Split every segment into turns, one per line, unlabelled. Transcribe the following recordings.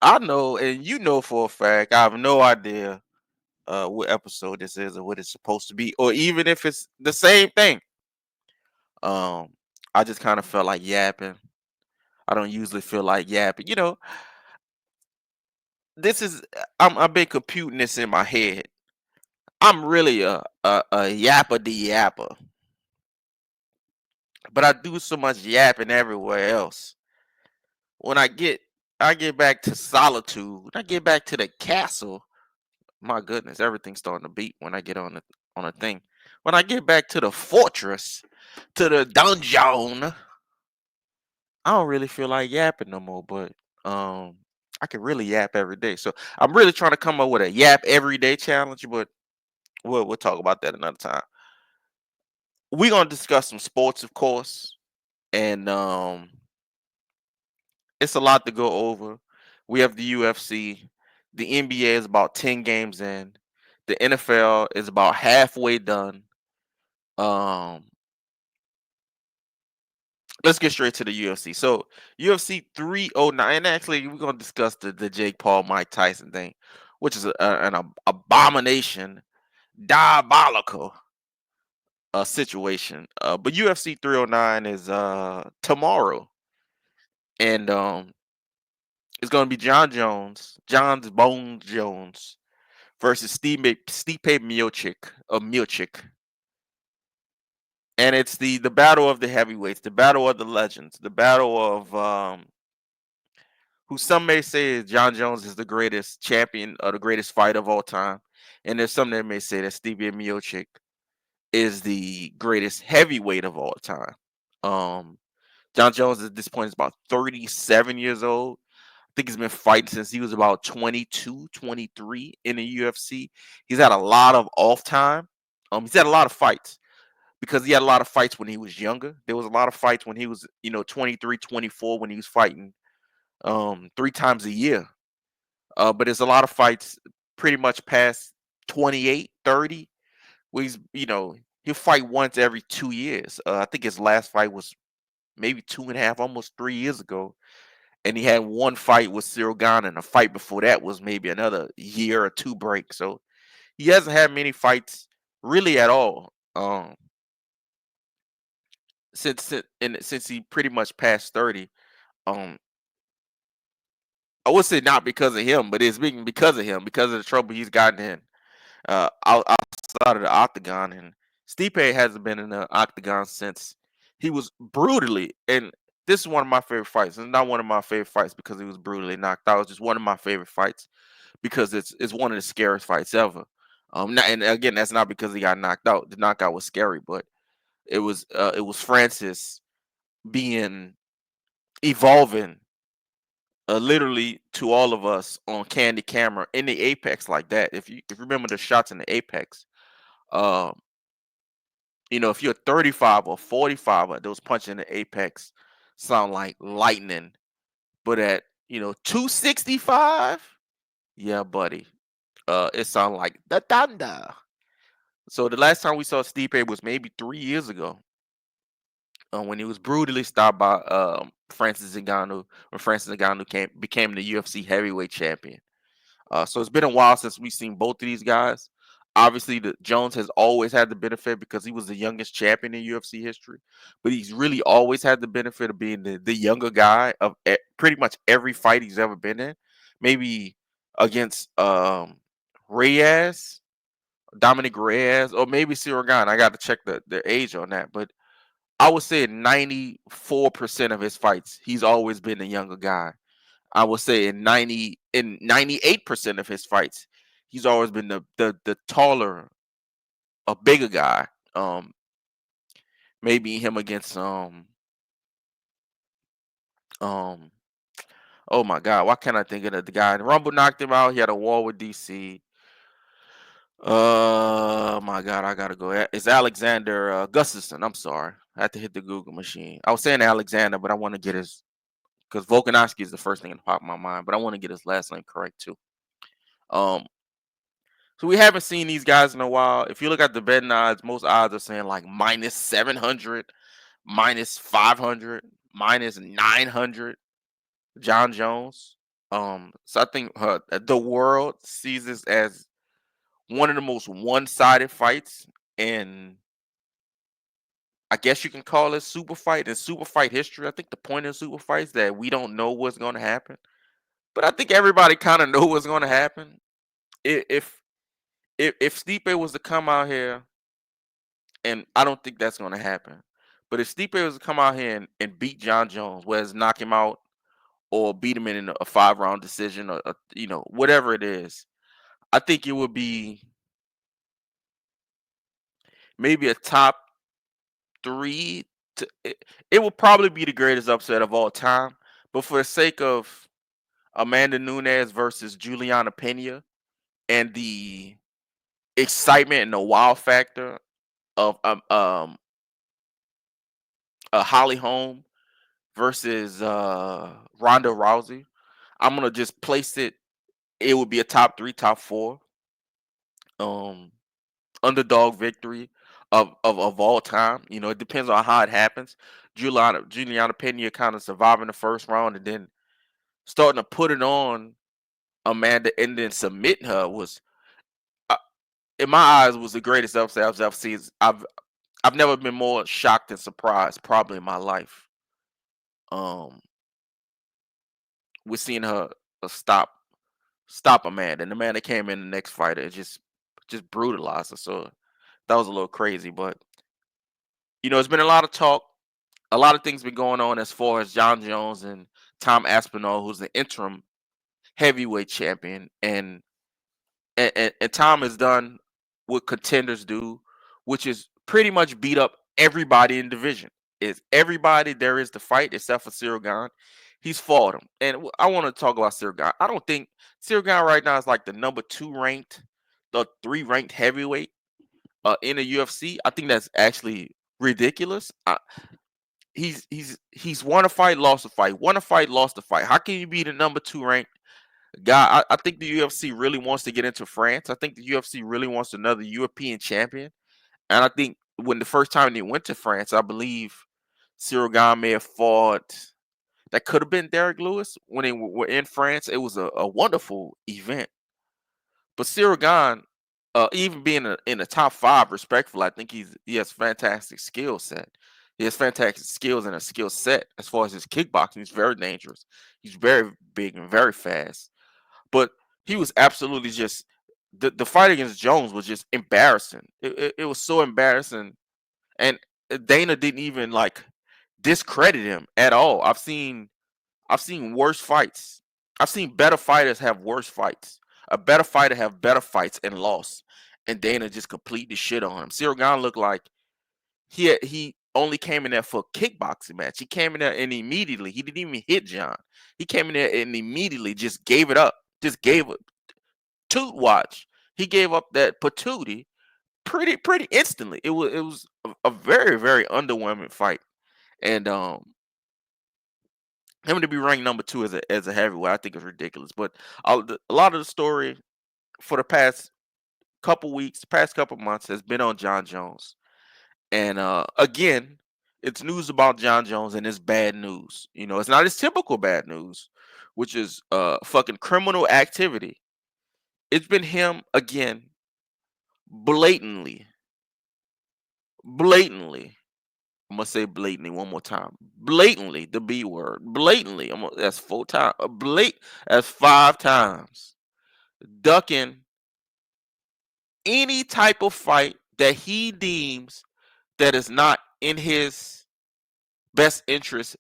I know, and you know for a fact, I have no idea what episode this is or what it's supposed to be, or even if it's the same thing. Um, I just kind of felt like yapping. I don't usually feel like yapping. This is I've been computing this in my head. I'm really a yapper de yapper, but I do so much yapping everywhere else. When I get back to solitude, when I get back to the castle, my goodness, everything's starting to beat when I get on a thing. When I get back to the fortress, to the dungeon, I don't really feel like yapping no more, but um I can really yap every day. So I'm really trying to come up with a yap every day challenge, but we'll talk about that another time. We're gonna discuss some sports, of course, and it's a lot to go over. We have the UFC. The NBA is about 10 games in. The NFL is about halfway done. Um, let's get straight to the UFC. So UFC 309, and actually we're gonna discuss the Jake Paul Mike Tyson thing, which is abomination, diabolical situation. But UFC 309 is tomorrow, and it's gonna be Jon Jones, John's Bones Jones versus Stipe Miocic, and it's the battle of the heavyweights, the battle of the legends, the battle of who some may say is Jon Jones is the greatest champion or the greatest fighter of all time, and there's some that may say that Stipe Miocic is the greatest heavyweight of all time. Um, Jon Jones at this point is about 37 years old. I think he's been fighting since he was about 22, 23 in the UFC. He's had a lot of off time. He's had a lot of fights because he had a lot of fights when he was younger. There was a lot of fights when he was, 23, 24 when he was fighting three times a year. But there's a lot of fights pretty much past 28, 30, where he'll fight once every 2 years. I think his last fight was maybe two and a half, almost 3 years ago. And he had one fight with Cyril Gane, and a fight before that was maybe another year or two break. So he hasn't had many fights really at all. Since he pretty much passed 30. Um, I would say not because of him, but it's been because of him, because of the trouble he's gotten in outside of the octagon. And Stipe hasn't been in the octagon since he was brutally. And this is one of my favorite fights. It's not one of my favorite fights because he was brutally knocked out. It's just one of my favorite fights because it's one of the scariest fights ever. And again, that's not because he got knocked out. The knockout was scary, but it was Francis being evolving literally to all of us on candy camera in the apex like that. If you remember the shots in the apex, um, if you're 35 or 45, those punches in the apex sound like lightning. But at 265, yeah, buddy, it sound like the thunder. So the last time we saw Stipe was maybe 3 years ago, when he was brutally stopped by Francis Ngannou, when Francis Ngannou became the UFC heavyweight champion. So it's been a while since we've seen both of these guys. Obviously, the Jones has always had the benefit because he was the youngest champion in UFC history, but he's really always had the benefit of being the younger guy of pretty much every fight he's ever been in. Maybe against Reyes, Dominic Reyes, or maybe Cyril Gane. I got to check the age on that, but I would say 94% of his fights, he's always been the younger guy. I would say in 98% of his fights, he's always been the taller, a bigger guy. Um, maybe him against um oh my god, why can't I think of the guy? Rumble knocked him out. He had a war with DC. My god, I gotta go. It's Alexander Gustafsson. I'm sorry, I had to hit the Google machine. I was saying Alexander, but I want to get his because Volkanovski is the first thing that popped in my mind, but I want to get his last name correct too. Um, So we haven't seen these guys in a while. If you look at the betting odds, most odds are saying like minus 700, minus 500, minus 900. Jon Jones. So I think the world sees this as one of the most one-sided fights, and I guess you can call it super fight and super fight history. I think the point of super fights that we don't know what's going to happen, but I think everybody kind of know what's going to happen. I- If if Stipe was to come out here, and I don't think that's going to happen, but if Stipe was to come out here and beat Jon Jones, whether it's knock him out or beat him in a 5 round decision, or whatever it is, I think it would be maybe a top three. It will probably be the greatest upset of all time. But for the sake of Amanda Nunes versus Juliana Pena and the excitement and the wow factor of Holly Holm versus Ronda Rousey, I'm gonna just place it. It would be a top three, top four um underdog victory of all time. It depends on how it happens. Juliana Pena kind of surviving the first round and then starting to put it on Amanda and then submitting her was, uh, in my eyes, was the greatest upset I've ever seen. I've never been more shocked and surprised probably in my life. Um, with seeing her stop Amanda, and the man that came in the next fighter just brutalized her. So that was a little crazy, but it's been a lot of talk. A lot of things been going on as far as Jon Jones and Tom Aspinall, who's the interim heavyweight champion, and Tom has done what contenders do, which is pretty much beat up everybody in division. Is everybody there is to fight except for Cyril Gane. He's fought him, and I want to talk about Cyril Gane. I don't think Cyril Gane right now is like the number two ranked, the three ranked heavyweight in the UFC. I think that's actually ridiculous. He's won a fight, lost a fight, won a fight, lost a fight. How can you be the number two ranked guy? I think the UFC really wants to get into France. I think the UFC really wants another European champion. And I think when the first time they went to France, I believe Cyril Gane may have fought. That could have been Derek Lewis when they were in France. It was a wonderful event. But Cyril Gane, even being in the top five, respectfully, I think he has fantastic skill set. He has fantastic skills and a skill set as far as his kickboxing. He's very dangerous. He's very big and very fast. But he was absolutely just the fight against Jones was just embarrassing. It was so embarrassing, and Dana didn't even like discredit him at all. I've seen worse fights. I've seen better fighters have worse fights. A better fighter have better fights and lost, and Dana just completely shit on him. Cyril Gane looked like he only came in there for a kickboxing match. He came in there and immediately he didn't even hit John. He came in there and immediately just gave it up. Just gave it toot watch. He gave up that patootie pretty instantly. It was a very very underwhelming fight, and him to be ranked number two as a heavyweight, I think is ridiculous. But a lot of the story for the past couple weeks, past couple months, has been on Jon Jones. And again, it's news about Jon Jones, and it's bad news. It's not his typical bad news, which is fucking criminal activity. It's been him again, blatantly, blatantly. I'm gonna say blatantly one more time. Blatantly, the B word. Blatantly. That's 4 times. That's 5 times. Ducking any type of fight that he deems that is not in his best interest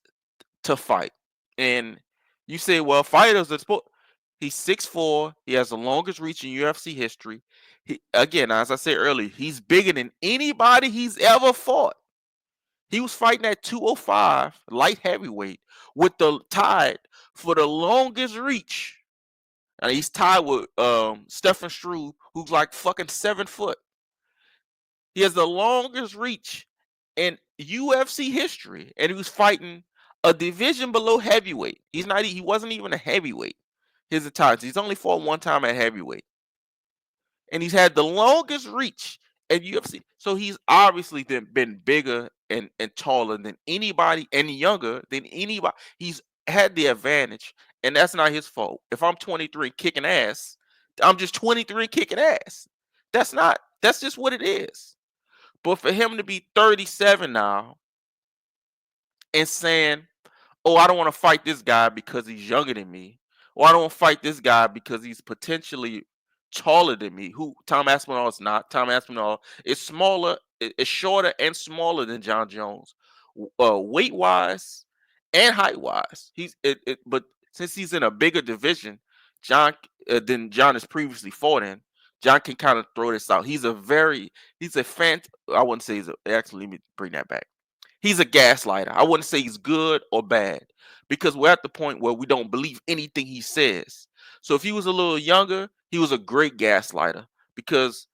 to fight. And you say, well, fighters are supposed. He's 6'4". He has the longest reach in UFC history. Again, as I said earlier, he's bigger than anybody he's ever fought. He was fighting at 205 light heavyweight with the tied for the longest reach. And he's tied with Stefan Struve, who's like fucking 7 foot. He has the longest reach in UFC history, and he was fighting a division below heavyweight. He wasn't even a heavyweight his entire time. He's only fought one time at heavyweight, and he's had the longest reach at UFC. So he's obviously been bigger and taller than anybody, and younger than anybody. He's had the advantage, and that's not his fault. If I'm 23 kicking ass, I'm just 23 kicking ass. That's just what it is. But for him to be 37 now and saying, "Oh, I don't want to fight this guy because he's younger than me," or "I don't want to fight this guy because he's potentially taller than me." Who Tom Aspinall is not. Tom Aspinall is smaller, is shorter and smaller than Jon Jones, weight wise and height wise. But since he's in a bigger division, John than John has previously fought in, John can kind of throw this out. He's a fan. I wouldn't say actually. Let me bring that back. He's a gaslighter. I wouldn't say he's good or bad because we're at the point where we don't believe anything he says. So if he was a little younger, he was a great gaslighter because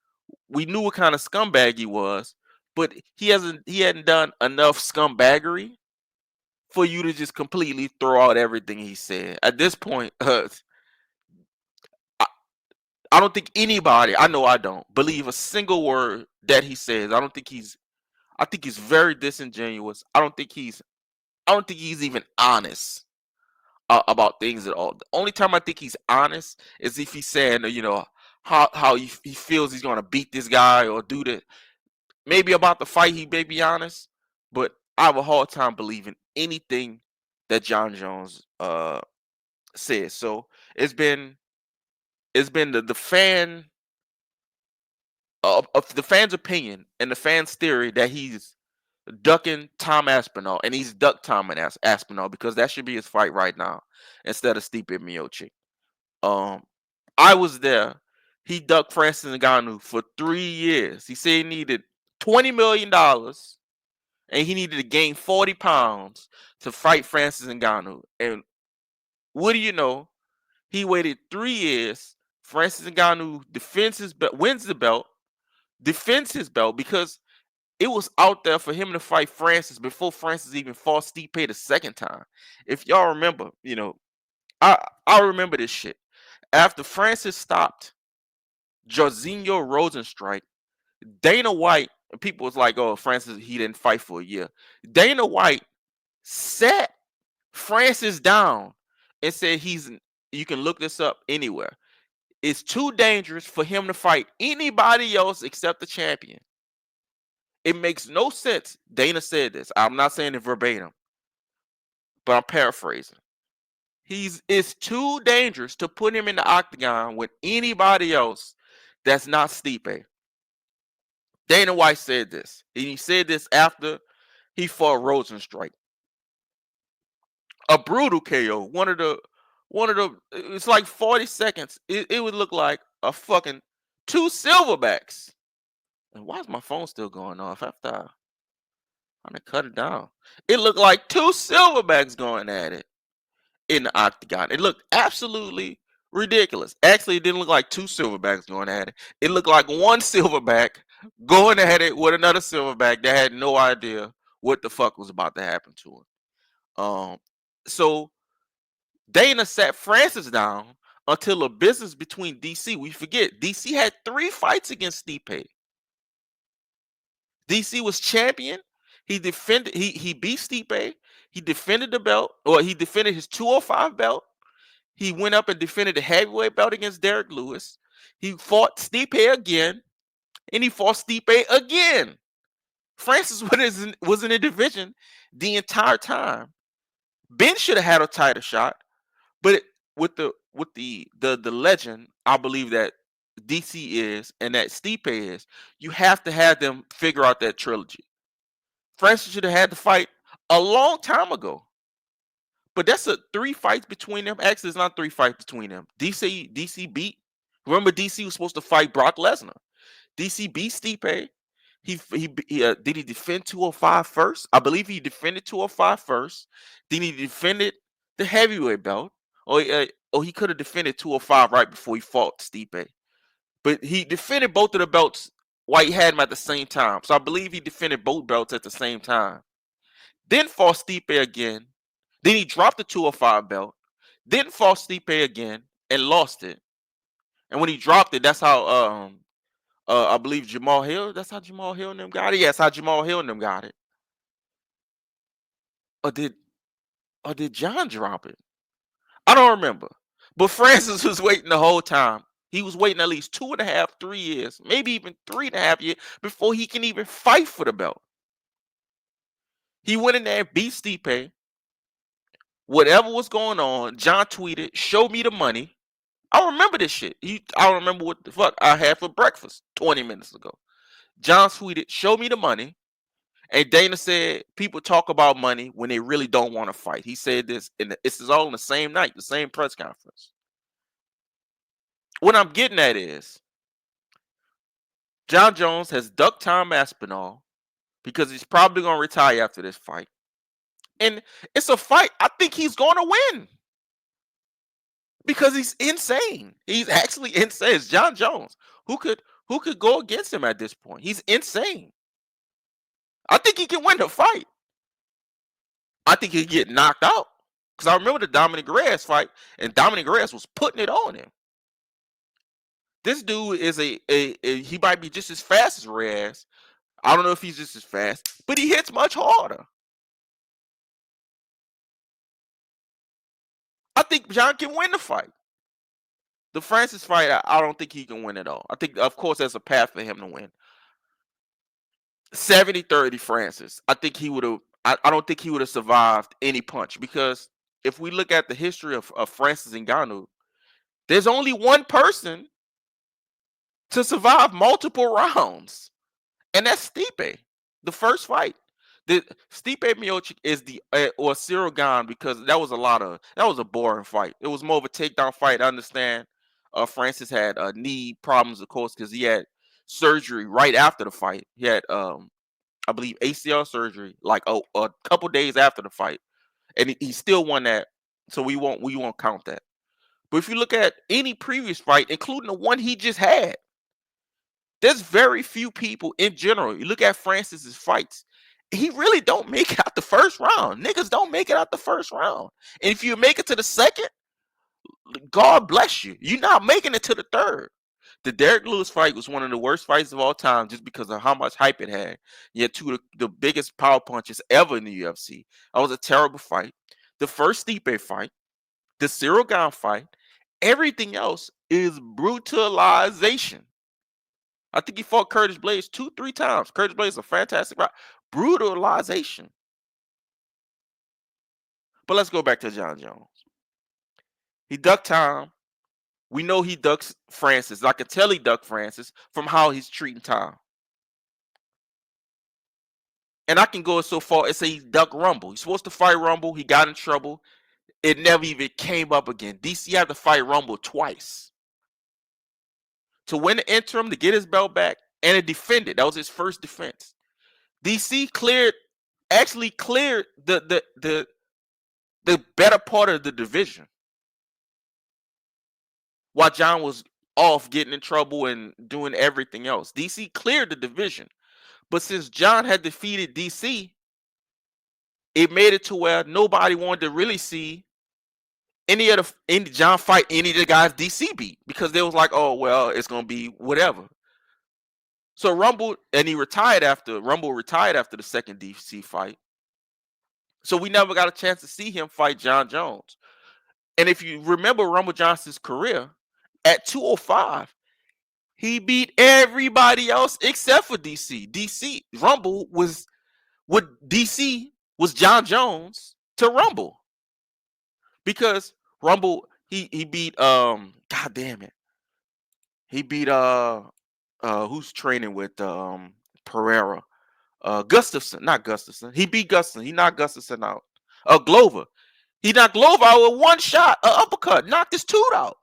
we knew what kind of scumbag he was, but he hadn't done enough scumbaggery for you to just completely throw out everything he said. At this point, I, I don't think anybody, I know I don't, believe a single word that he says. I think he's very disingenuous. I don't think he's even honest about things at all. The only time I think he's honest is if he's saying, how he feels he's gonna beat this guy or do the maybe about the fight. He may be honest, but I have a hard time believing anything that Jon Jones says. So it's been the fan of the fans' opinion and the fans' theory that he's ducking Tom Aspinall, and he's ducked Tom and Aspinall because that should be his fight right now instead of Stipe Miocic. Um, I was there. He ducked Francis Ngannou for 3 years. He said he needed $20 million and he needed to gain 40 pounds to fight Francis Ngannou. And what do you know? He waited 3 years. Francis Ngannou defends his belt, wins the belt, defends his belt because it was out there for him to fight Francis before Francis even fought Stipe the second time. If y'all remember, I remember this shit. After Francis stopped Jairzinho Rosenstrike, Dana White, people was like, "Oh, Francis, he didn't fight for a year." Dana White sat Francis down and said, you can look this up anywhere. It's too dangerous for him to fight anybody else except the champion. It makes no sense. Dana said this. I'm not saying it verbatim, but I'm paraphrasing. It's too dangerous to put him in the octagon with anybody else that's not Stipe. Dana White said this. And he said this after he fought Rosenstrike. A brutal KO. One of the it's like 40 seconds. It would look like a fucking two silverbacks. And why is my phone still going off after I'm gonna cut it down? It looked like two silverbacks going at it in the octagon. It looked absolutely ridiculous. Actually, it didn't look like two silverbacks going at it. It looked like one silverback going at it with another silverback that had no idea what the fuck was about to happen to him. So Dana sat Francis down until a business between DC. We forget DC had 3 fights against Stipe. DC was champion. He defended. He beat Stipe. He defended the belt, or he defended his 205 belt. He went up and defended the heavyweight belt against Derek Lewis. He fought Stipe again, and he fought Stipe again. Francis was in a division the entire time. Ben should have had a title shot, but with the legend, I believe that DC is and that Stipe is, you have to have them figure out that trilogy. Francis should have had the fight a long time ago. But that's 3 fights between them. Actually, it's not 3 fights between them. DC beat. Remember, DC was supposed to fight Brock Lesnar. DC beat Stipe. Did he defend 205 first? I believe he defended 205 first. Then he defended the heavyweight belt. Or he could have defended 205 right before he fought Stipe. But he defended both of the belts while he had him at the same time. So I believe he defended both belts at the same time. Then fought Stipe again. Then he dropped the 205 belt. Then fought Stipe again and lost it. And when he dropped it, that's how I believe Jamal Hill. That's how Jamal Hill and them got it. Yes, how Jamal Hill and them got it. Or did John drop it? I don't remember. But Francis was waiting the whole time. He was waiting at least 2.5, 3 years, maybe even 3.5 years before he can even fight for the belt. He went in there and beat Stipe. Whatever was going on, John tweeted, "Show me the money." I remember this shit. I don't remember what the fuck I had for breakfast 20 minutes ago. John tweeted, "Show me the money." And Dana said, "People talk about money when they really don't want to fight." He said this, and this is all in the same night, the same press conference. What I'm getting at is Jon Jones has ducked Tom Aspinall because he's probably going to retire after this fight. And it's a fight I think he's going to win because he's insane. He's actually insane. It's Jon Jones. Who could go against him at this point? He's insane. I think he can win the fight. I think he'll get knocked out. Because I remember the Dominic Reyes fight, and Dominic Reyes was putting it on him. This dude is he might be just as fast as Reyes. I don't know if he's just as fast, but he hits much harder. I think John can win the fight. The Francis fight, I don't think he can win at all. I think, of course, there's a path for him to win. 70-30 Francis. I think he would have. I don't think he would have survived any punch because if we look at the history of Francis Ngannou, there's only one person to survive multiple rounds, and that's Stipe. The first fight, the Stipe Miocic is the or Cyril Gane because that was a boring fight. It was more of a takedown fight. I understand. Francis had knee problems, of course, because he had surgery right after the fight. He had I believe ACL surgery like a couple days after the fight, and he still won that. So we won't count that. But if you look at any previous fight, including the one he just had, there's very few people in general. You look at Francis's fights, he really don't make it out the first round. Niggas don't make it out the first round. And if you make it to the second, God bless you. You're not making it to the third. The Derek Lewis fight was one of the worst fights of all time just because of how much hype it had. You had two of the biggest power punches ever in the UFC. That was a terrible fight. The first Stipe fight, the Cyril Gane fight, everything else is brutalization. I think he fought Curtis Blades 2, 3 times. Curtis Blades is a fantastic fight. Brutalization. But let's go back to Jon Jones. He ducked Tom. We know he ducks Francis. I can tell he ducked Francis from how he's treating Tom. And I can go so far as say he ducked Rumble. He's supposed to fight Rumble. He got in trouble. It never even came up again. DC had to fight Rumble twice to win the interim, to get his belt back, and to defend it. That was his first defense. DC actually cleared the better part of the division, while John was off getting in trouble and doing everything else. DC cleared the division. But since John had defeated DC, it made it to where nobody wanted to really see any John fight any of the guys DC beat because they was like, oh well, it's gonna be whatever. So Rumble retired after the second DC fight. So we never got a chance to see him fight Jon Jones. And if you remember Rumble Johnson's career, at 205, he beat everybody else except for DC. Rumble was what DC was Jon Jones to Rumble. Because Rumble, he beat God damn it. He beat who's training with Pereira? Gustafson, not Gustafson. He beat Gustafson. He knocked Gustafson out. Glover. He knocked Glover out with one shot, uppercut, knocked his tooth out.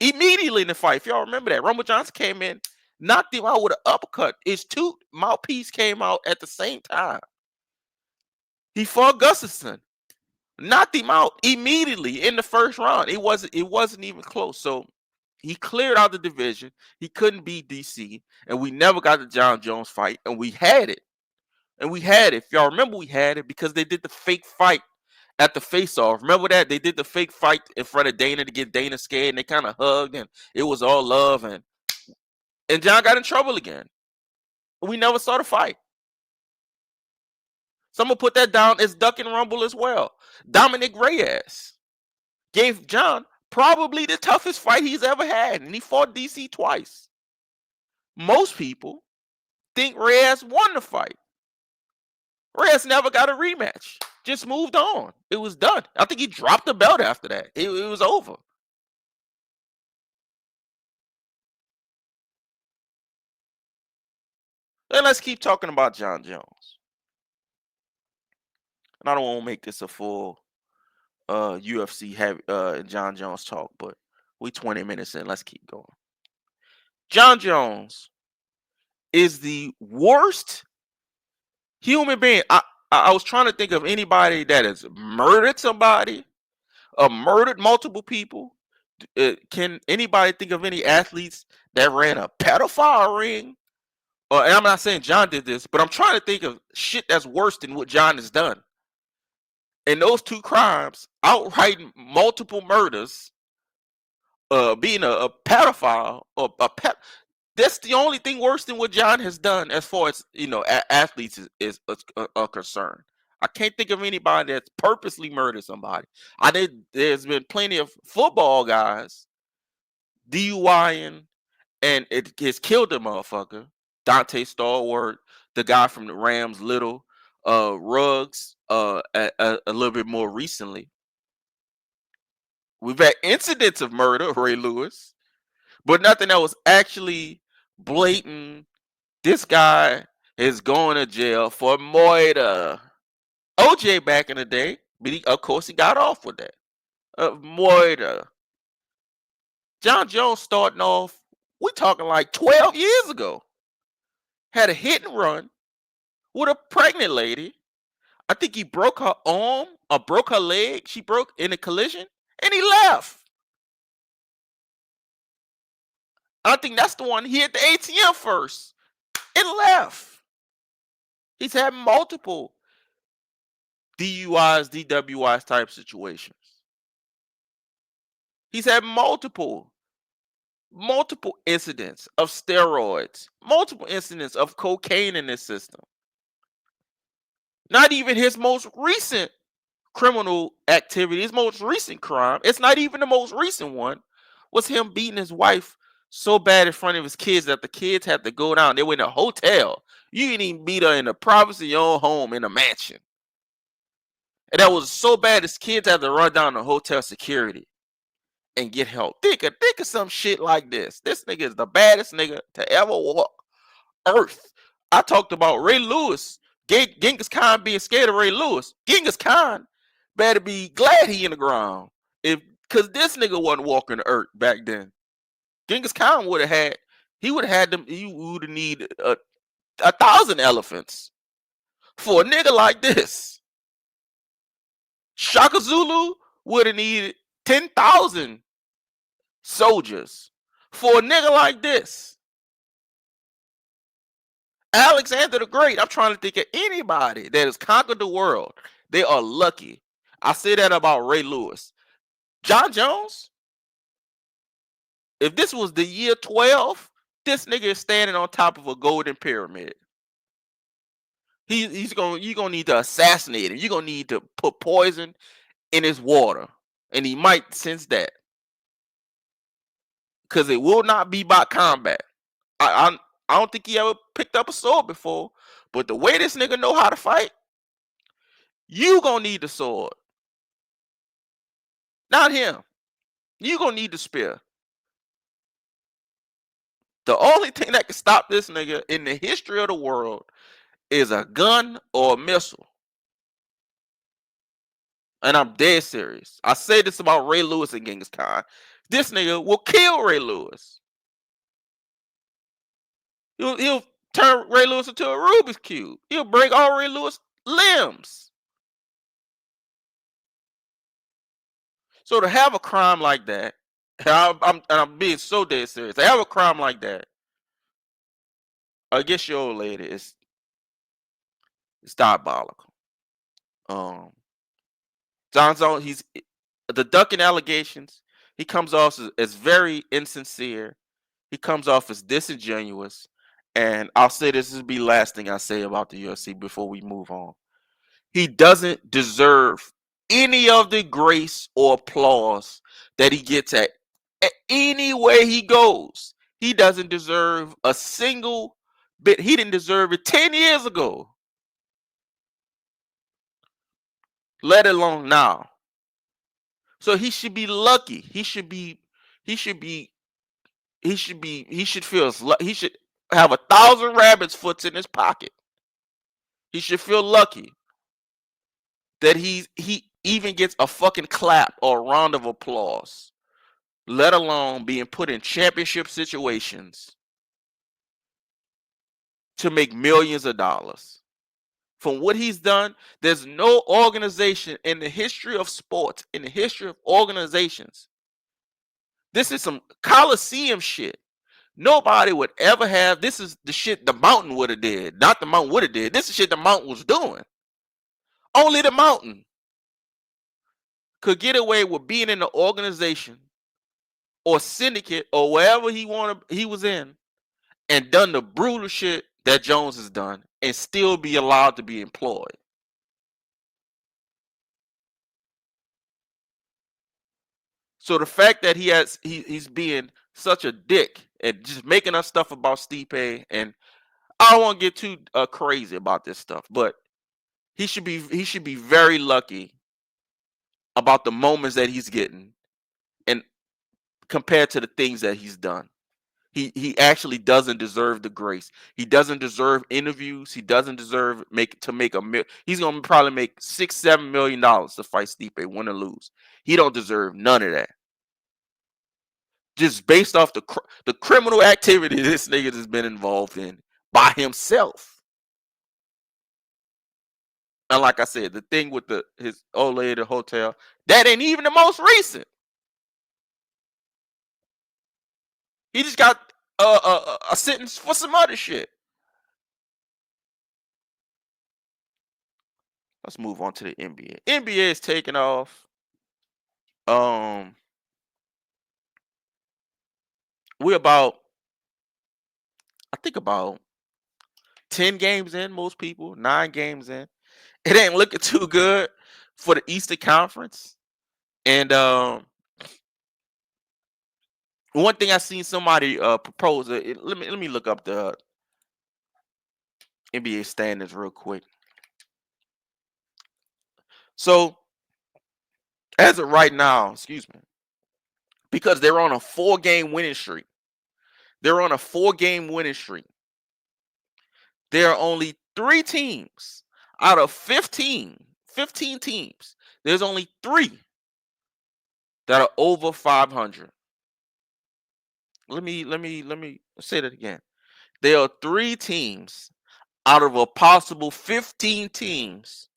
Immediately in the fight. If y'all remember that, Rumble Johnson came in, knocked him out with an uppercut. His tooth mouthpiece came out at the same time. He fought Gustafson, knocked him out immediately in the first round. It wasn't even close. So he cleared out the division. He couldn't beat DC, and we never got the Jon Jones fight, and we had it. If y'all remember, we had it because they did the fake fight at the face-off. Remember that? They did the fake fight in front of Dana to get Dana scared, and they kind of hugged, and it was all love, and John got in trouble again. We never saw the fight. So I'm going to put that down as ducking Rumble as well. Dominic Reyes. gave Jon probably the toughest fight he's ever had, and he fought DC twice. Most people think Reyes won the fight. Reyes never got a rematch. Just moved on. It was done. I think he dropped the belt after that. It was over. And let's keep talking about Jon Jones. And I don't want to make this a full UFC heavy Jon Jones talk, but we 20 minutes in. Let's keep going. Jon Jones is the worst human being. I was trying to think of anybody that has murdered somebody, murdered multiple people. Can anybody think of any athletes that ran a pedophile ring? And I'm not saying Jon did this, but I'm trying to think of shit that's worse than what Jon has done. And those two crimes, outright multiple murders, being a pedophile or a pet. That's the only thing worse than what Jon has done as far as athletes is concerned. I can't think of anybody that's purposely murdered somebody. There's been plenty of football guys DUIing and it has killed a motherfucker. Dante Stallworth, the guy from the Rams, Little, Ruggs, a little bit more recently. We've had incidents of murder, Ray Lewis, but nothing that was actually blatant. This guy is going to jail for murder. OJ back in the day, but of course he got off with that. Murder. Jon Jones starting off, we're talking like 12 years ago. Had a hit and run with a pregnant lady. I think he broke her arm or broke her leg. She broke in a collision and he left. I think that's the one he hit the ATM first and left. He's had multiple DUIs, DWIs type situations. He's had multiple incidents of steroids, multiple incidents of cocaine in his system. Not even his most recent criminal activity, his most recent crime, it's not even the most recent one, was him beating his wife so bad in front of his kids that the kids had to go down. They were in a hotel. You didn't even beat her in the privacy of your own home in a mansion. And that was so bad his kids had to run down to hotel security and get help. Think of some shit like this. This nigga is the baddest nigga to ever walk earth. I talked about Ray Lewis, Genghis Khan being scared of Ray Lewis. Genghis Khan better be glad he in the ground. Cause this nigga wasn't walking the earth back then. Genghis Khan would have had them, he would have needed 1,000 elephants for a nigga like this. Shaka Zulu would have needed 10,000 soldiers for a nigga like this. Alexander the Great, I'm trying to think of anybody that has conquered the world. They are lucky. I say that about Ray Lewis. Jon Jones, if this was the year 12, this nigga is standing on top of a golden pyramid. You're gonna need to assassinate him. You're gonna need to put poison in his water. And he might sense that. Because it will not be by combat. I don't think he ever picked up a sword before. But the way this nigga know how to fight, you gonna need the sword. Not him. You gonna need the spear. The only thing that can stop this nigga in the history of the world is a gun or a missile. And I'm dead serious. I say this about Ray Lewis and Genghis Khan. This nigga will kill Ray Lewis. He'll turn Ray Lewis into a Rubik's Cube. He'll break all Ray Lewis limbs. So to have a crime like that, and I'm being so dead serious. To have a crime like that against your old lady is diabolical. Jon Jones, he's the ducking allegations. He comes off as very insincere. He comes off as disingenuous. And I'll say this will be the last thing I say about the UFC before we move on. He doesn't deserve any of the grace or applause that he gets at anywhere he goes. He doesn't deserve a single bit. He didn't deserve it 10 years ago, let alone now. So he should be lucky. He should be he should feel he should have 1,000 rabbit's foots in his pocket. He should feel lucky that he even gets a fucking clap or a round of applause, let alone being put in championship situations to make millions of dollars. From what he's done, there's no organization in the history of sports, in the history of organizations. This is some Coliseum shit. Nobody would ever have. This is the shit the Mountain would have did. Not the Mountain would have did. This is shit the Mountain was doing. Only the Mountain could get away with being in the organization or syndicate or wherever he was in and done the brutal shit that Jones has done and still be allowed to be employed. So the fact that he's being such a dick and just making up stuff about Stipe, and I don't want to get too crazy about this stuff, but he should be very lucky about the moments that he's getting and compared to the things that he's done. He actually doesn't deserve the grace. He doesn't deserve interviews. He doesn't deserve he's gonna probably make $6-7 million to fight Stipe, win or lose. He don't deserve none of that. Just based off the criminal activity this nigga has been involved in by himself. And like I said, the thing with his old lady at the hotel, that ain't even the most recent. He just got a sentence for some other shit. Let's move on to the NBA. NBA is taking off. Um, we're I think about 10 games in, most people, 9 games in. It ain't looking too good for the Eastern Conference. And one thing I seen somebody propose, let me look up the NBA standings real quick. So as of right now, excuse me, because they're on a 4-game winning streak. They're on a 4-game winning streak. There are only 3 teams out of 15 teams. There's only 3 that are over 500. Let me say that again. There are 3 teams out of a possible 15 teams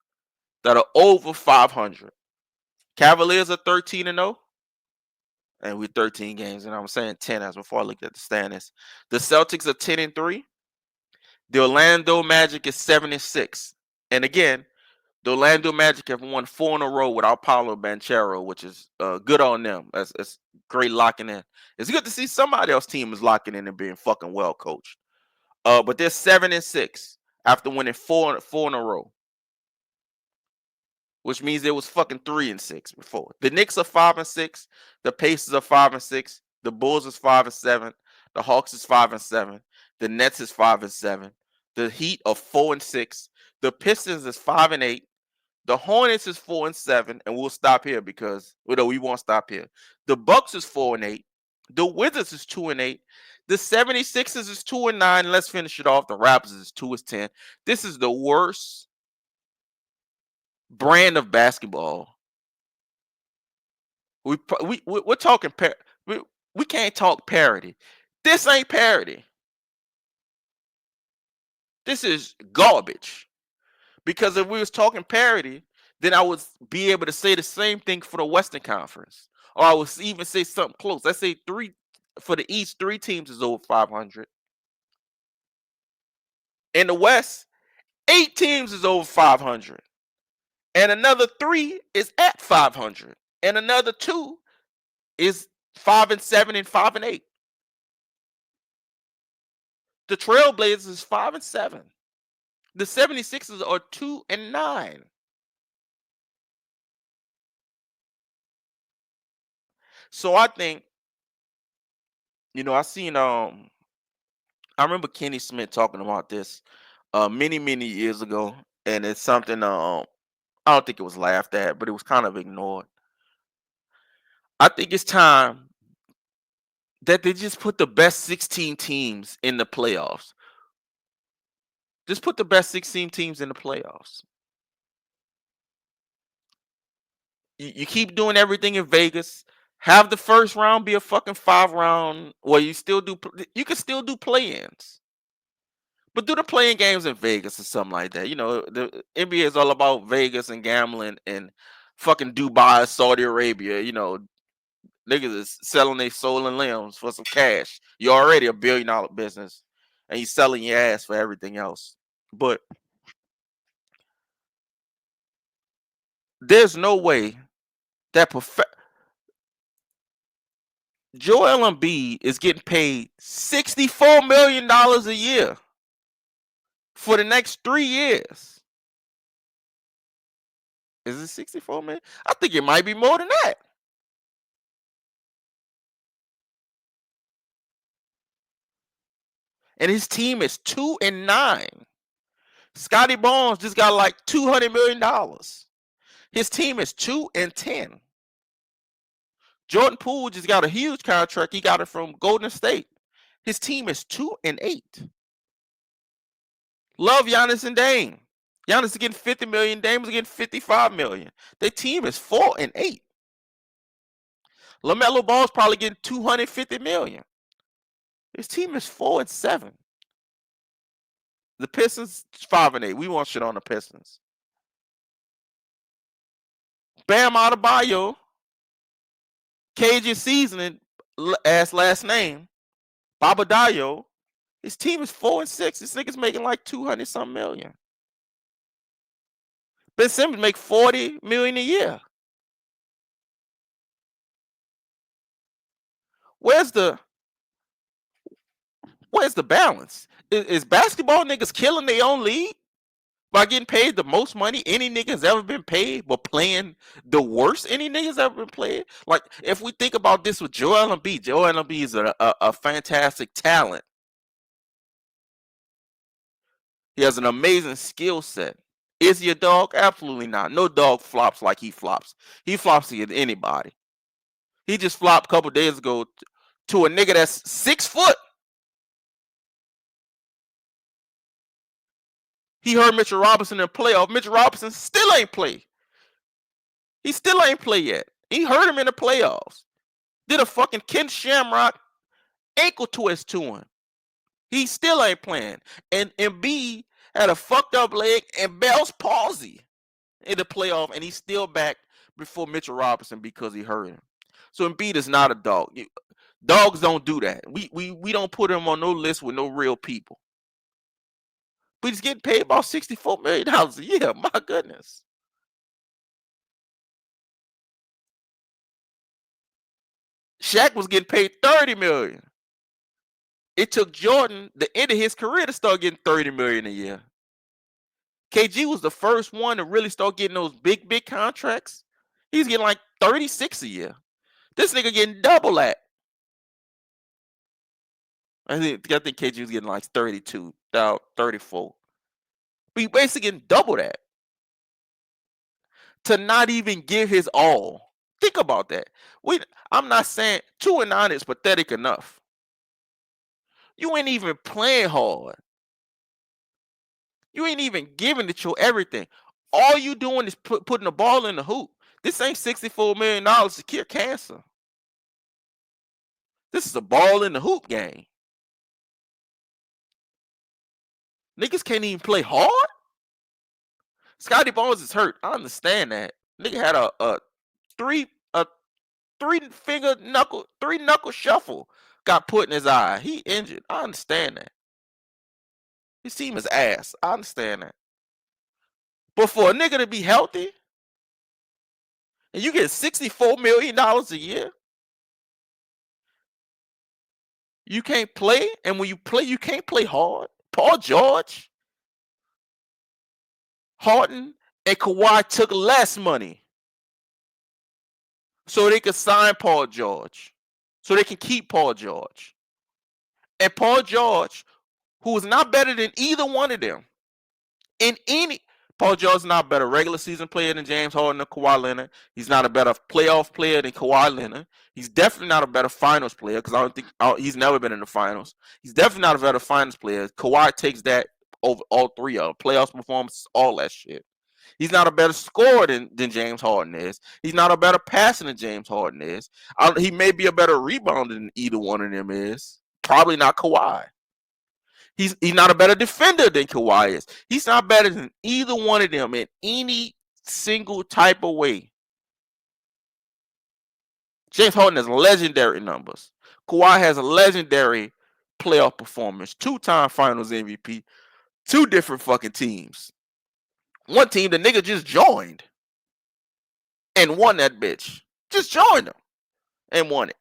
that are over 500. Cavaliers are 13-0, and we're 13 games, and I'm saying 10 as before I looked at the standings. The Celtics are 10-3. The Orlando Magic is 7-6. And again, the Orlando Magic have won 4 in a row without Paolo Banchero, which is good on them. That's great locking in. It's good to see somebody else's team is locking in and being fucking well coached. But they're 7-6 after winning 4 in a row, which means there was fucking 3-6 before. The Knicks are 5-6. The Pacers are 5-6. The Bulls is 5-7. The Hawks is 5-7. The Nets is 5-7. The Heat are 4-6. The Pistons is 5-8. The Hornets is 4-7, and we'll stop here because we won't stop here. The Bucks is 4-8. The Wizards is 2-8. The 76ers is 2-9. Let's finish it off. The Raptors is 2-10. This is the worst brand of basketball. We're talking we can't talk parity. This ain't parity. This is garbage. Because if we was talking parity, then I would be able to say the same thing for the Western Conference, or I would even say something close. Let's say 3 for the East. 3 teams is over 500. In the West, 8 teams is over 500, and another 3 is at 500, and another 2 is 5-7 and 5-8. The Trailblazers is 5-7. The 76ers are 2-9. So I think, I remember Kenny Smith talking about this many, many years ago, and it's something I don't think it was laughed at, but it was kind of ignored. I think it's time that they just put the best 16 teams in the playoffs. Just put the best 16 teams in the playoffs. You keep doing everything in Vegas. Have the first round be a fucking 5 round, or you can still do play-ins. But do the playing games in Vegas or something like that. The NBA is all about Vegas and gambling and fucking Dubai, Saudi Arabia. Niggas is selling their soul and limbs for some cash. You're already a $1 billion business, and you selling your ass for everything else. But there's no way that Joel Embiid is getting paid $64 million a year for the next 3 years. Is it 64 million? I think it might be more than that. And his team is 2-9. Scotty Barnes just got like $200 million. His team is 2-10. Jordan Poole just got a huge contract. He got it from Golden State. His team is 2-8. Love Giannis and Dame. Giannis is getting 50 million. Dame is getting 55 million. Their team is 4-8. LaMelo Ball's probably getting 250 million. His team is 4-7. The Pistons 5-8. We want shit on the Pistons. Bam Adebayo, Cajun seasoning as last name, Babadayo. His team is 4-6. This nigga's making like 200 something million. Ben Simmons make 40 million a year. Where's the balance? Is basketball niggas killing their own league by getting paid the most money any niggas ever been paid, but playing the worst any niggas ever been played? Like, if we think about this with Joel Embiid is a fantastic talent. He has an amazing skill set. Is he a dog? Absolutely not. No dog flops like he flops. He flops against anybody. He just flopped a couple days ago to a nigga that's 6 foot. He heard Mitchell Robinson in the playoff. Mitchell Robinson still ain't play. He still ain't play yet. He heard him in the playoffs. Did a fucking Ken Shamrock ankle twist to him. He still ain't playing. And Embiid had a fucked up leg and Bell's palsy in the playoff, and he's still back before Mitchell Robinson because he hurt him. So Embiid is not a dog. Dogs don't do that. We don't put him on no list with no real people. But he's getting paid about $64 million a year. My goodness. Shaq was getting paid $30 million. It took Jordan the end of his career to start getting $30 million a year. KG was the first one to really start getting those big contracts. He's getting like 36 a year. This nigga getting double that. I think KG was getting like 32, 34. But he basically getting double that. To not even give his all. Think about that. I'm not saying 2-9 is pathetic enough. You ain't even playing hard. You ain't even giving it your everything. All you doing is putting the ball in the hoop. This ain't $64 million to cure cancer. This is a ball in the hoop game. Niggas can't even play hard. Scotty Barnes is hurt. I understand that. Nigga had a three knuckle shuffle got put in his eye. He injured. I understand that. His team is ass. I understand that. But for a nigga to be healthy and you get $64 million a year, you can't play, and when you play, you can't play hard. Paul George, Harden, and Kawhi took less money. so they can sign Paul George, so they can keep Paul George. And Paul George, who is not better than either one of them, in any Paul George is not a better regular season player than James Harden or Kawhi Leonard. He's not a better playoff player than Kawhi Leonard. He's definitely not a better finals player because I don't think he's never been in the finals. He's definitely not a better finals player. Kawhi takes that over all three of them. Playoffs performances, all that shit. He's not a better scorer than James Harden is. He's not a better passer than James Harden is. He may be a better rebounder than either one of them is. Probably not Kawhi. He's not a better defender than Kawhi is. He's not better than either one of them in any single type of way. James Harden has legendary numbers. Kawhi has a legendary playoff performance. 2-time Finals MVP. 2 different fucking teams. One team the nigga just joined and won that bitch. Just joined them and won it.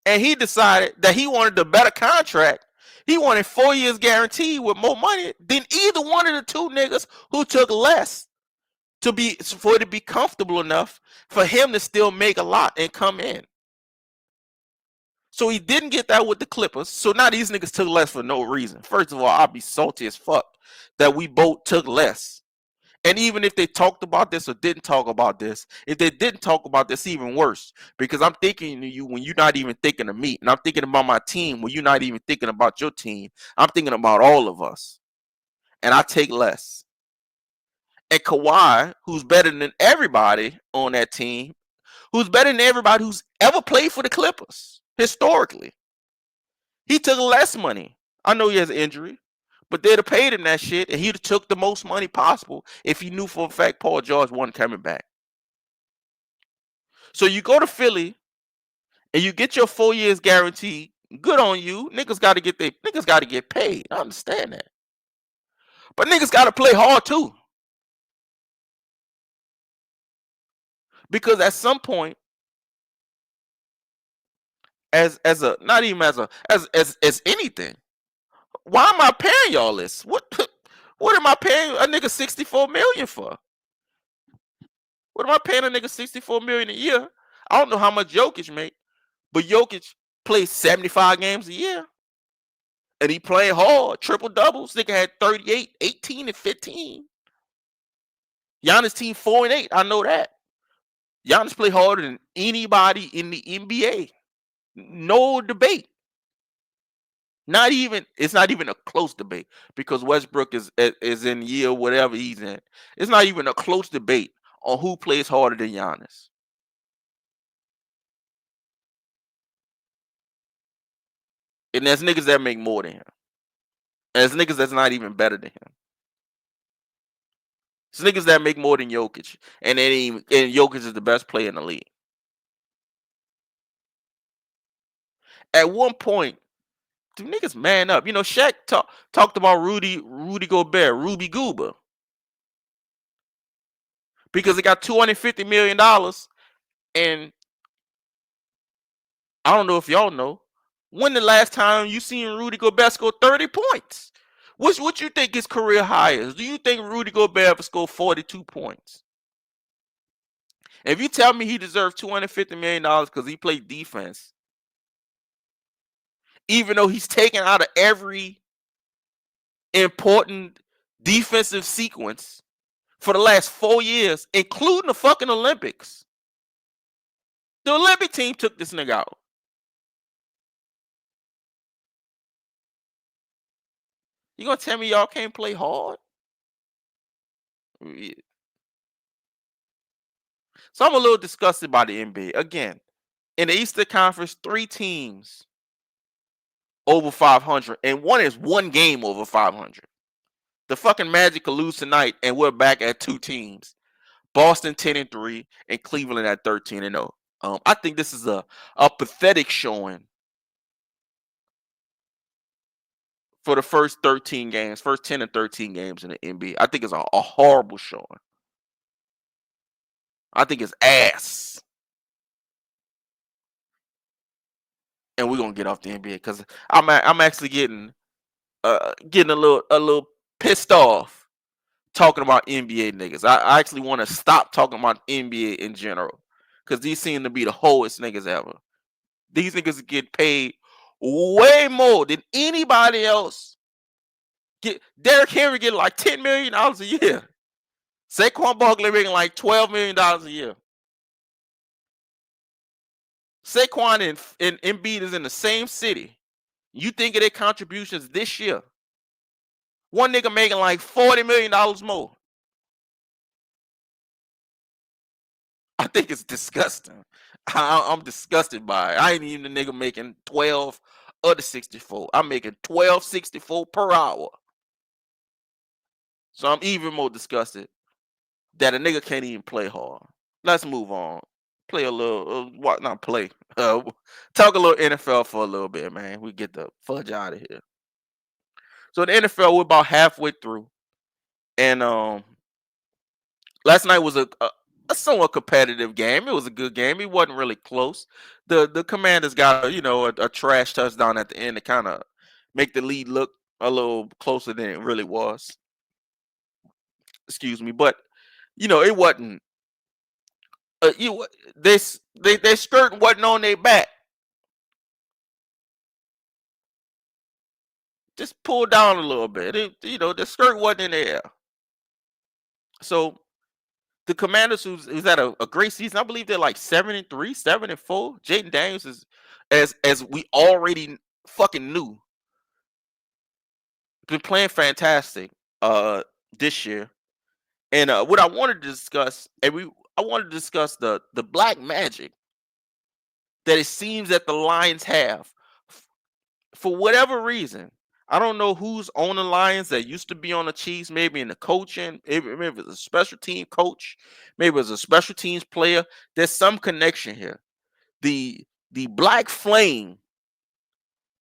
And he decided that he wanted the better contract. He wanted 4 years guaranteed with more money than either one of the two niggas who took less for it to be comfortable enough for him to still make a lot and come in. So he didn't get that with the Clippers. So now these niggas took less for no reason. First of all, I'll be salty as fuck that we both took less. And even if they talked about this or didn't talk about this, if they didn't talk about this, even worse. Because I'm thinking of you when you're not even thinking of me. And I'm thinking about my team when you're not even thinking about your team. I'm thinking about all of us. And I take less. And Kawhi, who's better than everybody on that team, who's better than everybody who's ever played for the Clippers, historically, he took less money. I know he has an injury. But they'd have paid him that shit, and he'd have took the most money possible if he knew for a fact Paul George wasn't coming back. So you go to Philly, and you get your 4 years guarantee. Good on you. Niggas got to get paid. I understand that, but niggas got to play hard too, because at some point, as a not even as anything, why am I paying y'all this? What am I paying a nigga 64 million for? What am I paying a nigga 64 million a year? I don't know how much Jokic make, but Jokic plays 75 games a year. And he playing hard, triple doubles. Nigga had 38, 18, and 15. Giannis team 4-8. I know that. Giannis play harder than anybody in the NBA. No debate. It's not even a close debate because Westbrook is in year whatever he's in. It's not even a close debate on who plays harder than Giannis. And there's niggas that make more than him. And there's niggas that's not even better than him. There's niggas that make more than Jokic. And Jokic is the best player in the league. At one point, the niggas man up. You know, Shaq talked about Rudy Gobert, Ruby Goober. Because he got $250 million. And I don't know if y'all know, when the last time you seen Rudy Gobert score 30 points? What you think his career high is? Do you think Rudy Gobert ever scored 42 points? If you tell me he deserved $250 million because he played defense, even though he's taken out of every important defensive sequence for the last 4 years, including the fucking Olympics. The Olympic team took this nigga out. You gonna tell me y'all can't play hard? Yeah. So I'm a little disgusted by the NBA. Again, in the Eastern Conference, 3 teams over 500, and one is 1 game over 500. The fucking Magic could lose tonight, and we're back at 2 teams. Boston 10-3 and Cleveland at 13-0. I think this is a pathetic showing for the first 13 games, first 10 and 13 games in the NBA. I think it's a horrible showing. I think it's ass. And we're gonna get off the NBA because I'm actually getting a little pissed off talking about NBA niggas. I actually want to stop talking about NBA in general because these seem to be the hoest niggas ever. These niggas get paid way more than anybody else. Derrick Henry getting like $10 million a year. Saquon Barkley making like $12 million a year. Saquon and Embiid is in the same city. You think of their contributions this year? One nigga making like $40 million more. I think it's disgusting. I'm disgusted by it. I ain't even the nigga making 12 of the 64. I'm making 12.64 per hour. So I'm even more disgusted that a nigga can't even play hard. Let's move on. Play a little, what? Not play. Talk a little NFL for a little bit, man. We get the fudge out of here. So the NFL, we're about halfway through, and last night was a somewhat competitive game. It was a good game. It wasn't really close. The Commanders got a trash touchdown at the end to kind of make the lead look a little closer than it really was. Excuse me, but it wasn't. Their skirt wasn't on their back. Just pull down a little bit. The skirt wasn't in the air. So the Commanders, who's had a great season, I believe they're like 7-3, 7-4. Jaden Daniels is, as we already fucking knew, been playing fantastic this year. And what I wanted to discuss, I wanted to discuss the black magic that it seems that the Lions have for whatever reason. I don't know who's on the Lions that used to be on the Chiefs, maybe in the coaching, maybe it's a special team coach, maybe it's a special teams player. There's some connection here. The black flame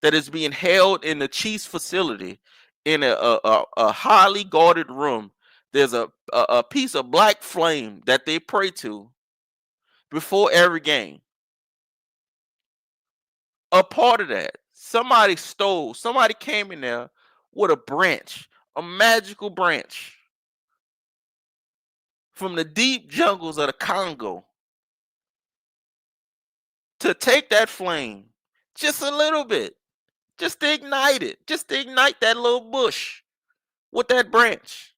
that is being held in the Chiefs facility in a highly guarded room. There's a piece of black flame that they pray to before every game. A part of that, somebody came in there with a branch, a magical branch from the deep jungles of the Congo to take that flame just a little bit, just to ignite it, just to ignite that little bush with that branch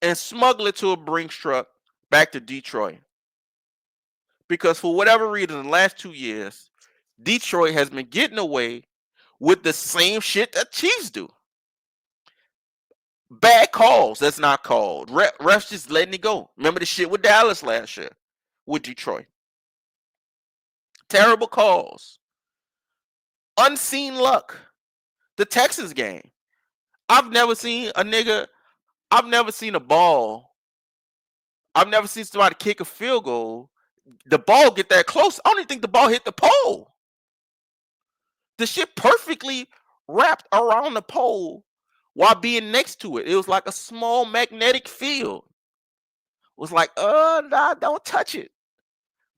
and smuggle it to a Brinks truck back to Detroit. Because for whatever reason, in the last 2 years, Detroit has been getting away with the same shit that Chiefs do. Bad calls that's not called. Refs just letting it go. Remember the shit with Dallas last year with Detroit. Terrible calls. Unseen luck. The Texans game. I've never seen a ball. I've never seen somebody kick a field goal. The ball get that close. I don't even think the ball hit the pole. The shit perfectly wrapped around the pole while being next to it. It was like a small magnetic field. It was like, nah, don't touch it.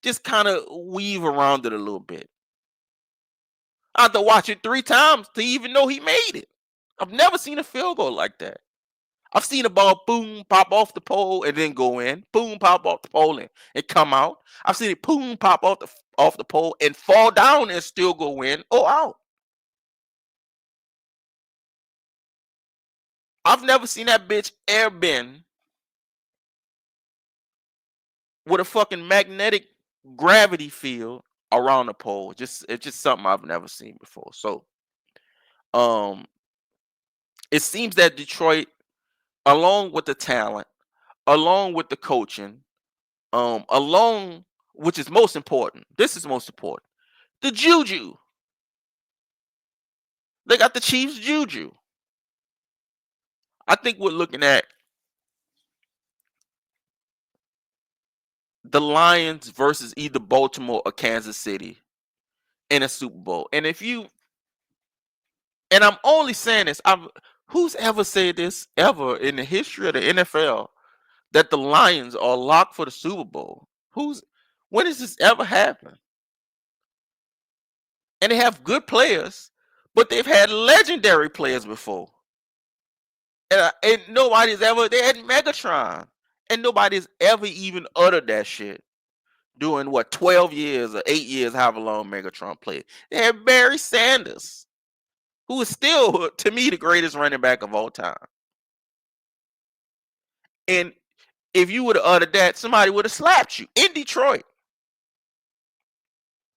Just kind of weave around it a little bit. I had to watch it 3 times to even know he made it. I've never seen a field goal like that. I've seen a ball boom pop off the pole and then go in, boom pop off the pole and come out. I've seen it boom pop off the pole and fall down and still go in or out. I've never seen that bitch air bend with a fucking magnetic gravity field around the pole. It's just something I've never seen before. So, it seems that Detroit, along with the talent, along with the coaching, along, which is most important. This is most important. The juju. They got the Chiefs juju. I think we're looking at the Lions versus either Baltimore or Kansas City in a Super Bowl. And I'm only saying this, who's ever said this ever in the history of the NFL that the Lions are locked for the Super Bowl? When has this ever happened? And they have good players, but they've had legendary players before. And nobody's ever, they had Megatron, and nobody's ever even uttered that shit during what 12 years or 8 years, however long Megatron played. They had Barry Sanders, who is still to me the greatest running back of all time. And if you would have uttered that, somebody would have slapped you in Detroit.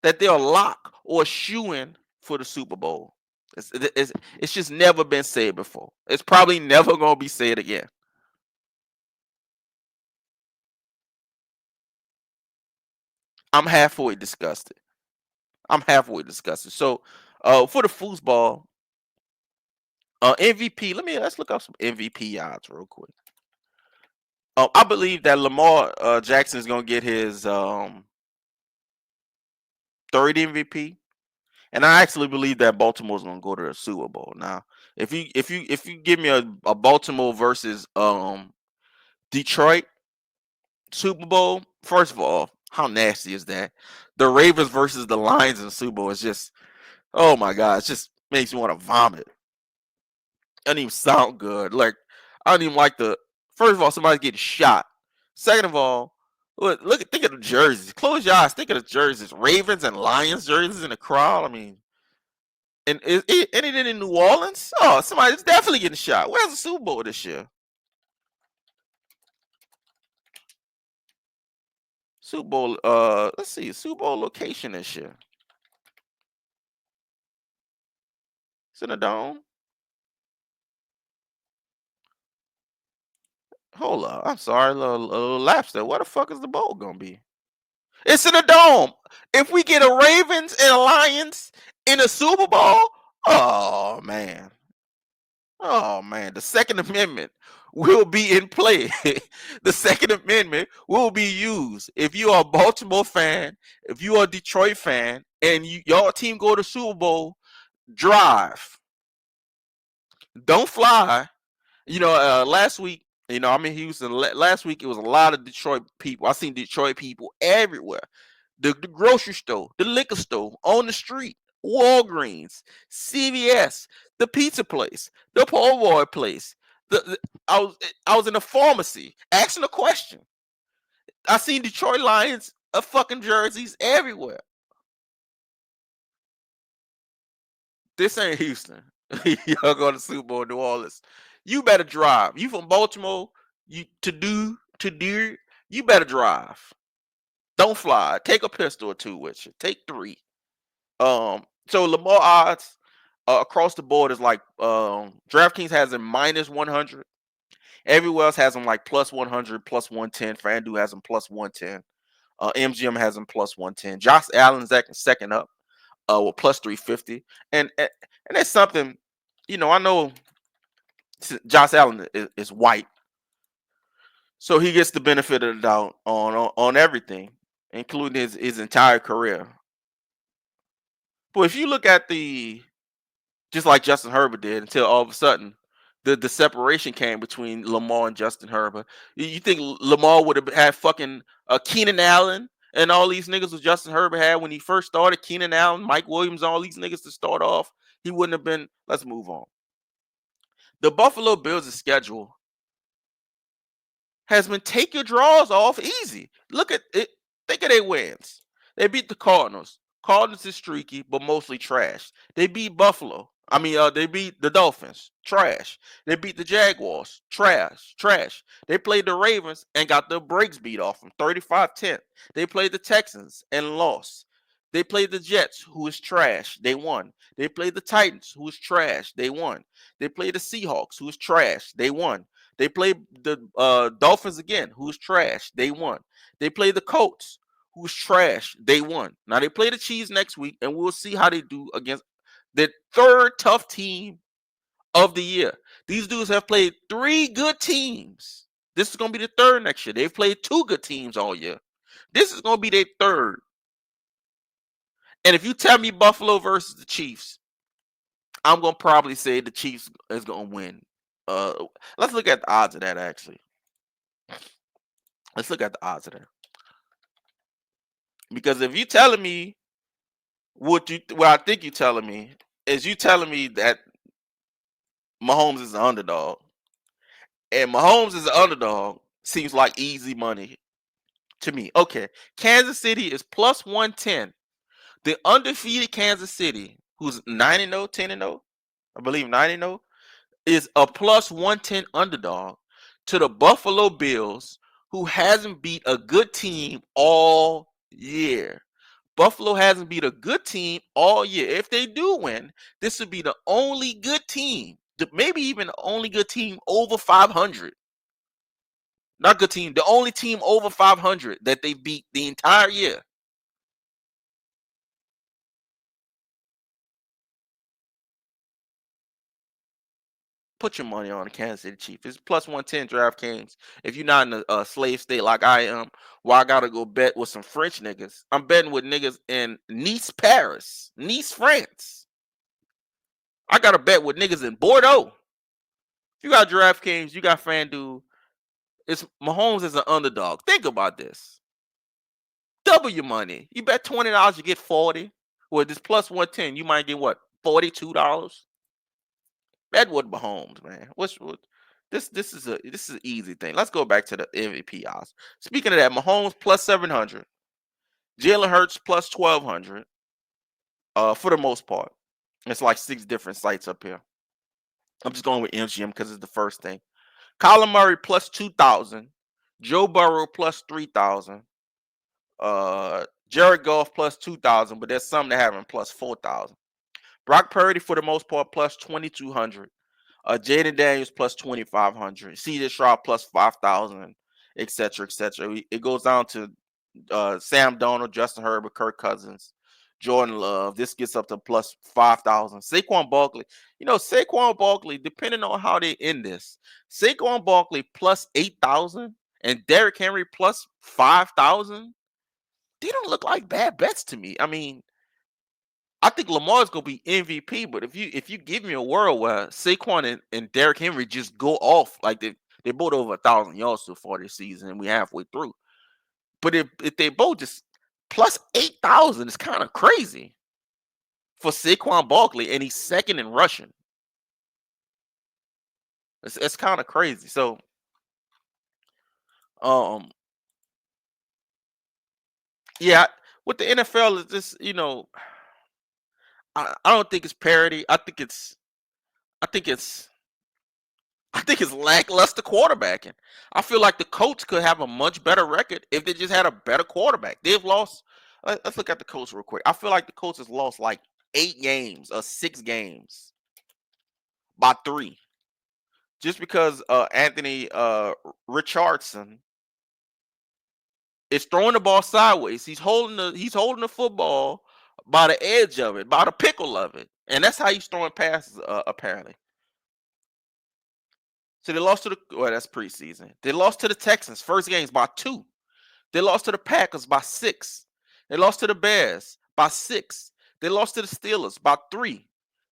That they'll lock or shoe in for the Super Bowl. It's just never been said before. It's probably never gonna be said again. I'm halfway disgusted. I'm halfway disgusted. So, for the foosball, MVP. Let's look up some MVP odds real quick. I believe that Lamar Jackson is gonna get his third MVP, and I actually believe that Baltimore's gonna go to the Super Bowl. Now, if you give me a Baltimore versus Detroit Super Bowl, first of all, how nasty is that? The Ravens versus the Lions in the Super Bowl is just, oh my god, it just makes me want to vomit. Doesn't even sound good. Like, I don't even like the. First of all, somebody's getting shot. Second of all, think of the jerseys. Close your eyes. Think of the jerseys. Ravens and Lions jerseys in the crowd. I mean, and anything in New Orleans? Oh, somebody's definitely getting shot. Where's the Super Bowl this year? Super Bowl. Let's see. Super Bowl location this year. It's in a dome. Hold up. I'm sorry, little lapse there. What the fuck is the bowl gonna be? It's in a dome. If we get a Ravens and a Lions in a Super Bowl, oh man. Oh man. The Second Amendment will be in play. The Second Amendment will be used. If you are a Baltimore fan, if you are a Detroit fan, and your team go to Super Bowl, drive. Don't fly. Last week, I'm in Houston. Last week, it was a lot of Detroit people. I seen Detroit people everywhere. The grocery store, the liquor store, on the street, Walgreens, CVS, the pizza place, the po' boy place. I was in a pharmacy asking a question. I seen Detroit Lions fucking jerseys everywhere. This ain't Houston. Y'all go to Super Bowl New Orleans. You better drive. You from Baltimore? You you better drive. Don't fly. Take a pistol or two with you. Take three. So Lamar odds across the board is like DraftKings has him minus 100. Everywhere else has him like plus 100, plus 110. FanDuel has him plus 110. MGM has him plus 110. Josh Allen's second up with plus 350. And that's something, I know Josh Allen is white, so he gets the benefit of the doubt on everything, including his entire career. But if you look at just like Justin Herbert did, until all of a sudden the separation came between Lamar and Justin Herbert. You think Lamar would have had fucking Keenan Allen and all these niggas with Justin Herbert had when he first started? Keenan Allen, Mike Williams, all these niggas to start off. He wouldn't have been. Let's move on. The Buffalo Bills' schedule has been take your draws off easy. Look at it. Think of their wins. They beat the Cardinals. Cardinals is streaky, but mostly trash. They beat Buffalo. They beat the Dolphins. Trash. They beat the Jaguars. Trash. Trash. They played the Ravens and got their brakes beat off them 35-10. They played the Texans and lost. They played the Jets, who is trash. They won. They played the Titans, who is trash. They won. They played the Seahawks, who is trash. They won. They played the Dolphins again, who's trash. They won. They played the Colts, who's trash. They won. Now they play the Chiefs next week, and we'll see how they do against the third tough team of the year. These dudes have played three good teams. This is going to be the third next year. They've played two good teams all year. This is going to be their third. And if you tell me Buffalo versus the Chiefs, I'm going to probably say the Chiefs is going to win. Let's look at the odds of that, actually. Let's look at the odds of that. Because if you telling me what I think you're telling me is you telling me that Mahomes is the underdog. And Mahomes is an underdog. Seems like easy money to me. Okay, Kansas City is plus 110. The undefeated Kansas City, who's 9-0, 10-0, I believe 9-0, is a plus 110 underdog to the Buffalo Bills, who hasn't beat a good team all year. Buffalo hasn't beat a good team all year. If they do win, this would be the only good team, maybe even the only good team over 500. Not good team, the only team over 500 that they beat the entire year. Put your money on the Kansas City Chiefs. It's plus 110 DraftKings. If you're not in a slave state like I am, well, I gotta go bet with some French niggas. I'm betting with niggas in Nice, Paris, Nice, France. I gotta bet with niggas in Bordeaux. If you got DraftKings, you got FanDuel. It's Mahomes is an underdog. Think about this. Double your money. You bet $20, you get 40. With this plus 110, you might get what? $42. Bet with Mahomes, man. What this is an easy thing. Let's go back to the MVP odds. Speaking of that, Mahomes plus 700, Jalen Hurts plus 1200. For the most part, it's like 6 different sites up here. I'm just going with MGM because it's the first thing. Kyler Murray plus 2,000, Joe Burrow plus 3,000, Jared Goff plus 2,000, but there's some that have him plus 4,000. Brock Purdy for the most part plus 2,200. Jaden Daniels plus 2,500, CJ Stroud plus 5,000, etc., etc. It goes down to Sam Darnold, Justin Herbert, Kirk Cousins, Jordan Love. This gets up to plus 5,000. Saquon Barkley, Saquon Barkley, depending on how they end this, Saquon Barkley plus 8,000 and Derrick Henry plus 5,000. They don't look like bad bets to me. I mean, I think Lamar's gonna be MVP, but if you give me a world where Saquon and Derrick Henry just go off like they both over 1,000 yards so far this season, and we halfway through. But if they both just plus 8,000, it's kind of crazy for Saquon Barkley, and he's second in rushing. It's kind of crazy. So um yeah, with the NFL is this, I don't think it's parity. I think it's I think it's lackluster quarterbacking. I feel like the Colts could have a much better record if they just had a better quarterback. They've lost. Let's look at the Colts real quick. I feel like the Colts has lost like 8 games or 6 games by 3, just because Anthony Richardson is throwing the ball sideways. He's holding the football by the edge of it, by the pickle of it, and that's how he's throwing passes apparently. So they lost to that's preseason. They lost to the Texans. First games by 2. They lost to the Packers by 6. They lost to the Bears by 6. They lost to the Steelers by 3.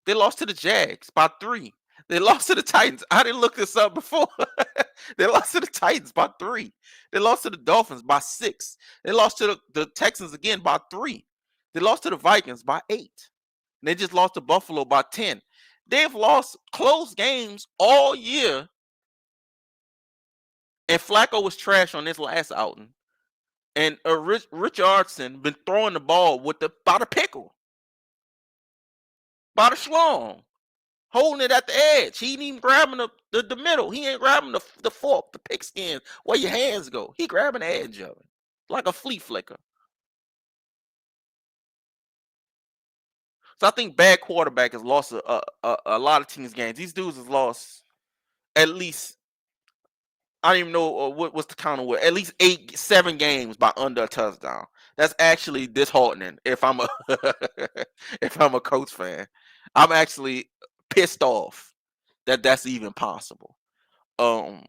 They lost to the Jags by 3. They lost to the Titans. I didn't look this up before. They lost to the Titans by 3. They lost to the Dolphins by 6. They lost to the Texans again by 3. They lost to the Vikings by 8. And they just lost to Buffalo by 10. They've lost close games all year. And Flacco was trash on this last outing. And Richardson been throwing the ball by the pickle, by the schlong, holding it at the edge. He ain't even grabbing the middle. He ain't grabbing the fork, the pigskin, where your hands go. He grabbing the edge of it like a flea flicker. So I think bad quarterback has lost a lot of teams' games. These dudes has lost at least, I don't even know what's the count of at least 7 games by under a touchdown. That's actually disheartening. If I'm a if I'm a Colts fan, I'm actually pissed off that that's even possible. Um,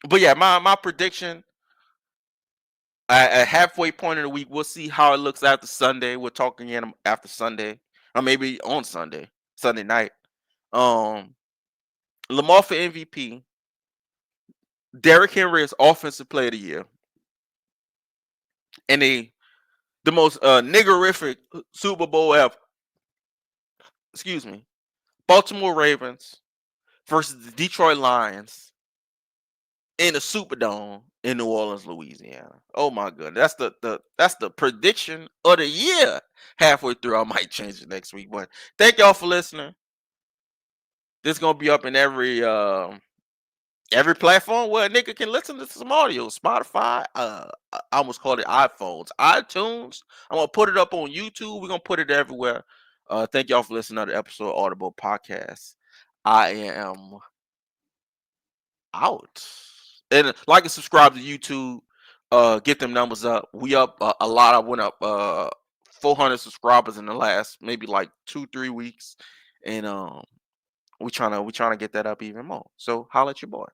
but yeah, my prediction at halfway point of the week, we'll see how it looks after Sunday. We're talking again after Sunday, or maybe on Sunday night. Um, Lamar for MVP. Derrick Henry is Offensive Player of the Year, and the most niggerific Super Bowl ever. Excuse me. Baltimore Ravens versus the Detroit Lions in the Superdome in New Orleans, Louisiana. Oh my goodness, that's the prediction of the year. Halfway through, I might change it next week. But thank y'all for listening. This gonna be up in every platform where a nigga can listen to some audio. Spotify, I almost called it iPhones, iTunes. I'm gonna put it up on YouTube. We're gonna put it everywhere. Thank y'all for listening to the episode of Audible Podcast. I am out. And like and subscribe to YouTube. Get them numbers up. We up a lot. I went up 400 subscribers in the last maybe like 2-3 weeks, and we trying to get that up even more. So holla at your boy.